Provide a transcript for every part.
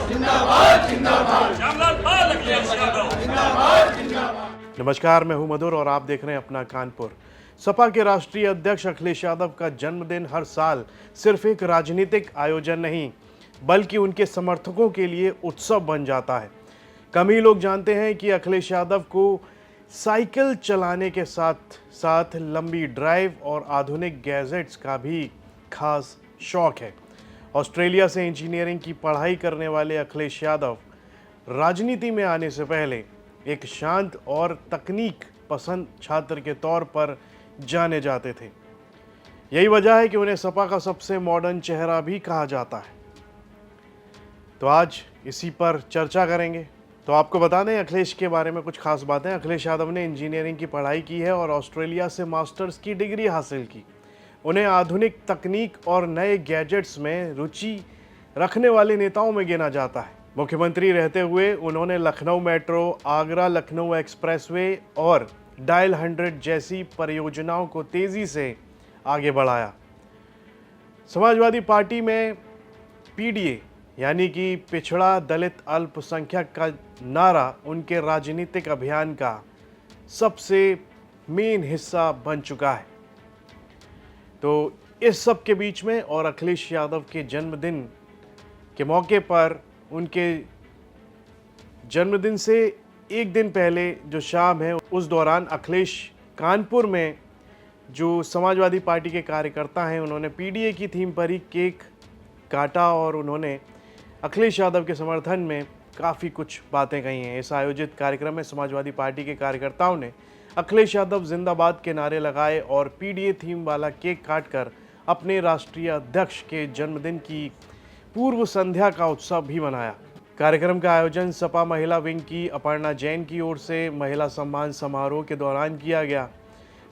श्यामलाल पाल अखिलेश यादव। नमस्कार, मैं हूं मधुर और आप देख रहे हैं अपना कानपुर। सपा के राष्ट्रीय अध्यक्ष अखिलेश यादव का जन्मदिन हर साल सिर्फ एक राजनीतिक आयोजन नहीं बल्कि उनके समर्थकों के लिए उत्सव बन जाता है। कम ही लोग जानते हैं कि अखिलेश यादव को साइकिल चलाने के साथ साथ लंबी ड्राइव और आधुनिक गैजेट्स का भी खास शौक है। ऑस्ट्रेलिया से इंजीनियरिंग की पढ़ाई करने वाले अखिलेश यादव राजनीति में आने से पहले एक शांत और तकनीक पसंद छात्र के तौर पर जाने जाते थे। यही वजह है कि उन्हें सपा का सबसे मॉडर्न चेहरा भी कहा जाता है। तो आज इसी पर चर्चा करेंगे। तो आपको बता दें अखिलेश के बारे में कुछ खास बातें। अखिलेश यादव ने इंजीनियरिंग की पढ़ाई की है और ऑस्ट्रेलिया से मास्टर्स की डिग्री हासिल की। उन्हें आधुनिक तकनीक और नए गैजेट्स में रुचि रखने वाले नेताओं में गिना जाता है। मुख्यमंत्री रहते हुए उन्होंने लखनऊ मेट्रो, आगरा लखनऊ एक्सप्रेसवे और डायल 100 जैसी परियोजनाओं को तेजी से आगे बढ़ाया। समाजवादी पार्टी में पीडीए यानी कि पिछड़ा दलित अल्पसंख्यक का नारा उनके राजनीतिक अभियान का सबसे मेन हिस्सा बन चुका है। तो इस सब के बीच में और अखिलेश यादव के जन्मदिन के मौके पर उनके जन्मदिन से एक दिन पहले जो शाम है उस दौरान अखिलेश कानपुर में जो समाजवादी पार्टी के कार्यकर्ता हैं उन्होंने पीडीए की थीम पर ही केक काटा और उन्होंने अखिलेश यादव के समर्थन में काफ़ी कुछ बातें कही हैं। इस आयोजित कार्यक्रम में समाजवादी पार्टी के कार्यकर्ताओं ने अखिलेश यादव जिंदाबाद के नारे लगाए और पीडीए थीम वाला केक काटकर अपने राष्ट्रीय अध्यक्ष के जन्मदिन की पूर्व संध्या का उत्सव भी मनाया। कार्यक्रम का आयोजन सपा महिला विंग की अपर्णा जैन की ओर से महिला सम्मान समारोह के दौरान किया गया,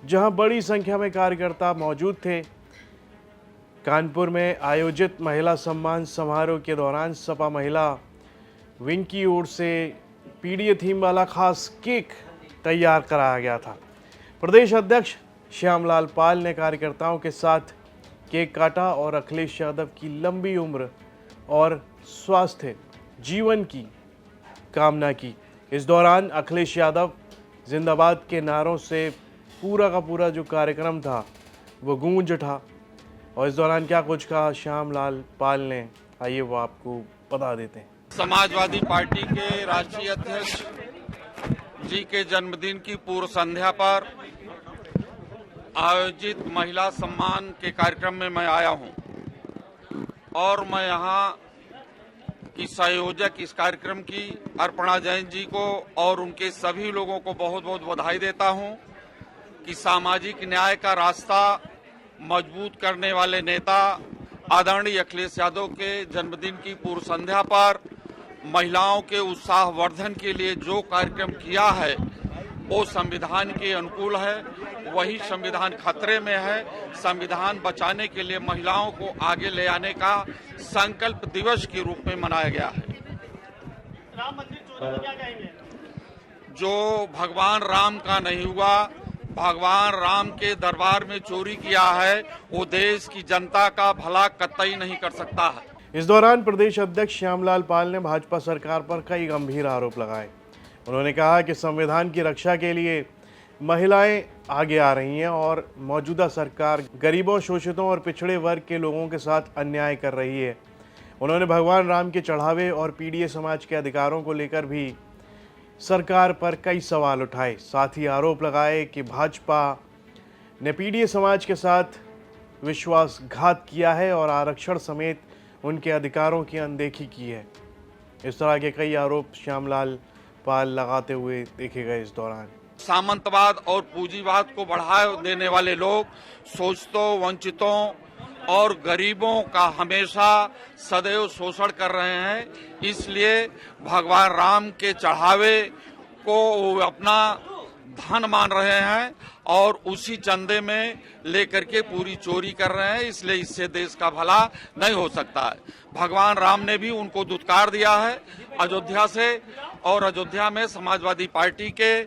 जहां बड़ी संख्या में कार्यकर्ता मौजूद थे। कानपुर में आयोजित महिला सम्मान समारोह के दौरान सपा महिला विंग की ओर से पीडीए थीम वाला खास केक तैयार कराया गया था। प्रदेश अध्यक्ष श्यामलाल पाल ने कार्यकर्ताओं के साथ केक काटा और अखिलेश यादव की लंबी उम्र और स्वास्थ्य जीवन की कामना की। इस दौरान अखिलेश यादव जिंदाबाद के नारों से पूरा का पूरा जो कार्यक्रम था वो गूंज उठा। और इस दौरान क्या कुछ कहा श्यामलाल पाल ने, आइए वो आपको बता देते हैं। समाजवादी पार्टी के राष्ट्रीय अध्यक्ष जी के जन्मदिन की पूर्व संध्या पर आयोजित महिला सम्मान के कार्यक्रम में मैं आया हूं और मैं यहां की संयोजक इस कार्यक्रम की अपर्णा जैन जी को और उनके सभी लोगों को बहुत बहुत बधाई देता हूं कि सामाजिक न्याय का रास्ता मजबूत करने वाले नेता आदरणीय अखिलेश यादव के जन्मदिन की पूर्व संध्या पर महिलाओं के उत्साहवर्धन के लिए जो कार्यक्रम किया है वो संविधान के अनुकूल है। वही संविधान खतरे में है। संविधान बचाने के लिए महिलाओं को आगे ले आने का संकल्प दिवस के रूप में मनाया गया है। राम मंदिर चोरी क्या कहेंगे? जो भगवान राम का नहीं हुआ, भगवान राम के दरबार में चोरी किया है, वो देश की जनता का भला कतई नहीं कर सकता है। इस दौरान प्रदेश अध्यक्ष श्यामलाल पाल ने भाजपा सरकार पर कई गंभीर आरोप लगाए। उन्होंने कहा कि संविधान की रक्षा के लिए महिलाएं आगे आ रही हैं और मौजूदा सरकार गरीबों, शोषितों और पिछड़े वर्ग के लोगों के साथ अन्याय कर रही है। उन्होंने भगवान राम के चढ़ावे और पीडीए समाज के अधिकारों को लेकर भी सरकार पर कई सवाल उठाए। साथ ही आरोप लगाए कि भाजपा ने पीडीए समाज के साथ विश्वासघात किया है और आरक्षण समेत उनके अधिकारों की अनदेखी की है। इस तरह के कई आरोप श्यामलाल पाल लगाते हुए देखे गए। इस दौरान सामंतवाद और पूंजीवाद को बढ़ावा देने वाले लोग शोषितों, वंचितों और गरीबों का हमेशा सदैव शोषण कर रहे हैं। इसलिए भगवान राम के चढ़ावे को वो अपना धन मान रहे हैं और उसी चंदे में लेकर के पूरी चोरी कर रहे हैं। इसलिए इससे देश का भला नहीं हो सकता है। भगवान राम ने भी उनको दुत्कार दिया है अयोध्या से, और अयोध्या में समाजवादी पार्टी के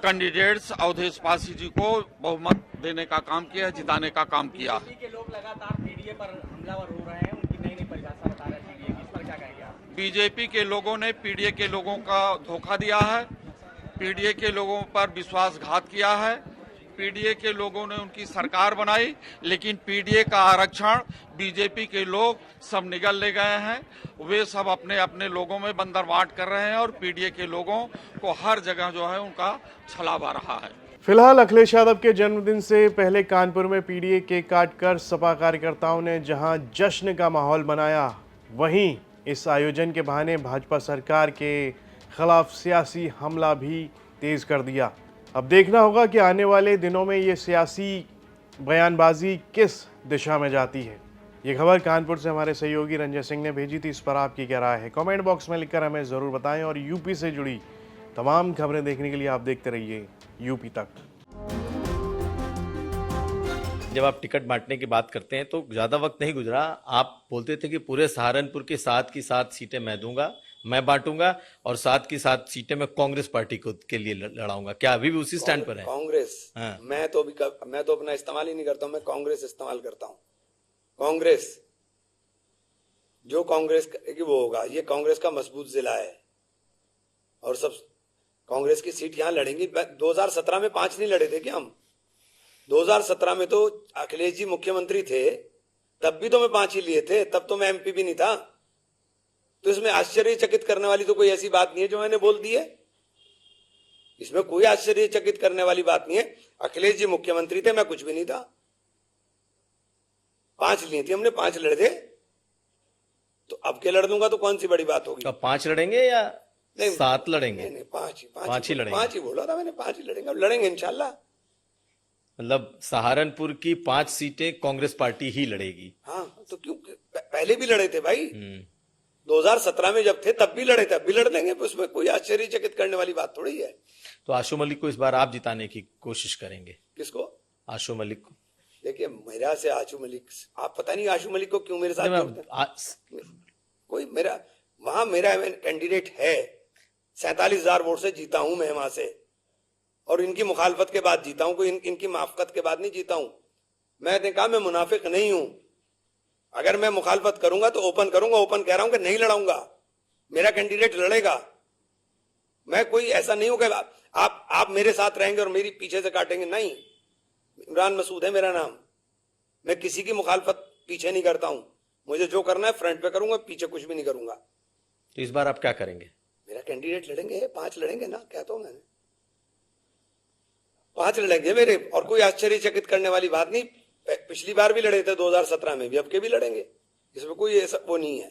कैंडिडेट्स अवधेश पासी जी को बहुमत देने का काम किया है, जिताने का काम किया है। के लोग लगातार पीडीए पर हमलावर हो रहे हैं, उनकी नई परिभाषा बता रहे हैं, इस पर क्या कहेंगे आप? बीजेपी के लोगों ने पीडीए के लोगों का धोखा दिया है, पीडीए के लोगों पर विश्वासघात किया है, पीडीए के लोगों ने उनकी सरकार बनाई, लेकिन पीडीए का आरक्षण बीजेपी के लोग सब निगल ले गए हैं। वे सब अपने अपने लोगों में बंदरवाट कर रहे हैं और पीडीए के लोगों को हर जगह जो है उनका छलावा रहा है। फिलहाल अखिलेश यादव के जन्मदिन से पहले कानपुर में पीडीए केक काटकर सपा कार्यकर्ताओं ने जहां जश्न का माहौल बनाया, वहीं इस आयोजन के बहाने भाजपा सरकार के खिलाफ सियासी हमला भी तेज कर दिया। अब देखना होगा कि आने वाले दिनों में ये सियासी बयानबाजी किस दिशा में जाती है। ये खबर कानपुर से हमारे सहयोगी रंजय सिंह ने भेजी थी। इस पर आपकी क्या राय है, कमेंट बॉक्स में लिखकर हमें ज़रूर बताएं। और यूपी से जुड़ी तमाम खबरें देखने के लिए आप देखते रहिए यूपी तक। जब आप टिकट बांटने की बात करते हैं तो ज्यादा वक्त नहीं गुजरा, आप बोलते थे कि पूरे सहारनपुर की 7 की 7 सीटें मैं दूंगा, मैं बांटूंगा और 7 की 7 सीटें मैं कांग्रेस पार्टी को के लिए लड़ाऊंगा। क्या अभी भी उसी स्टैंड पर है? कांग्रेस? हाँ। मैं तो अपना इस्तेमाल ही नहीं करता हूं, मैं कांग्रेस इस्तेमाल करता हूं। कांग्रेस जो कांग्रेस की वो होगा, ये कांग्रेस का मजबूत जिला है और सब कांग्रेस की सीट यहां लड़ेंगी। 2017 में 5 नहीं लड़े थे क्या हम? 2017 में तो अखिलेश जी मुख्यमंत्री थे, तब भी तो मैं 5 ही लिए थे, तब तो मैं एमपी भी नहीं था। तो इसमें आश्चर्यचकित करने वाली तो कोई ऐसी बात नहीं है जो मैंने बोल दी है। इसमें कोई आश्चर्यचकित करने वाली बात नहीं है। अखिलेश जी मुख्यमंत्री थे, मैं कुछ भी नहीं था। 5 लिए थे हमने, 5 लड़े थे, तो अब के लड़ दूंगा तो कौन सी बड़ी बात होगी? तो 5 लड़ेंगे या 7 लड़ेंगे? नहीं, 5 ही लड़ेंगे। 5 ही बोला था मैंने, 5 ही लड़ेंगे। अब लड़ेंगे इंशाल्लाह। मतलब सहारनपुर की 5 सीटें कांग्रेस पार्टी ही लड़ेगी। हाँ, तो क्यों पहले भी लड़े थे भाई। 2017 में जब थे तब भी लड़े थे, अब भी लड़ लेंगे। उसमें कोई आश्चर्यचकित करने वाली बात थोड़ी है। तो आशु मलिक को इस बार आप जिताने की कोशिश करेंगे? किसको? आशु मलिक को। देखिए, मेरा से आशु मलिक, आप पता नहीं आशु मलिक को क्यों मेरे साथ जोड़ते हैं। कोई मेरा वहां मेरा कैंडिडेट है, 47,000 वोट से जीता हूं मैं वहां से, और इनकी मुखालफत के बाद जीता हूं, कोई इनकी माफकत के बाद नहीं जीता हूं। मैंने कहा मैं मुनाफिक नहीं हूं। अगर मैं मुखालफत करूंगा तो ओपन करूंगा, ओपन कह रहा हूं कि नहीं लड़ाऊंगा, मेरा कैंडिडेट लड़ेगा। मैं कोई ऐसा नहीं हूं कि आप मेरे साथ रहेंगे और मेरी पीछे से काटेंगे, नहीं। इमरान मसूद है मेरा नाम। मैं किसी की मुखालफत पीछे नहीं करता हूं। मुझे जो करना है फ्रंट पे करूंगा, पीछे कुछ भी नहीं करूंगा। तो इस बार आप क्या करेंगे? मेरा कैंडिडेट लड़ेंगे, 5 लड़ेंगे ना, कहता हूं मैंने, 5 लड़ेंगे मेरे। और कोई आश्चर्यचकित करने वाली बात नहीं। पिछली बार भी लड़े थे 2017 में भी, अब के भी लड़ेंगे। इसमें कोई ऐसा वो नहीं है।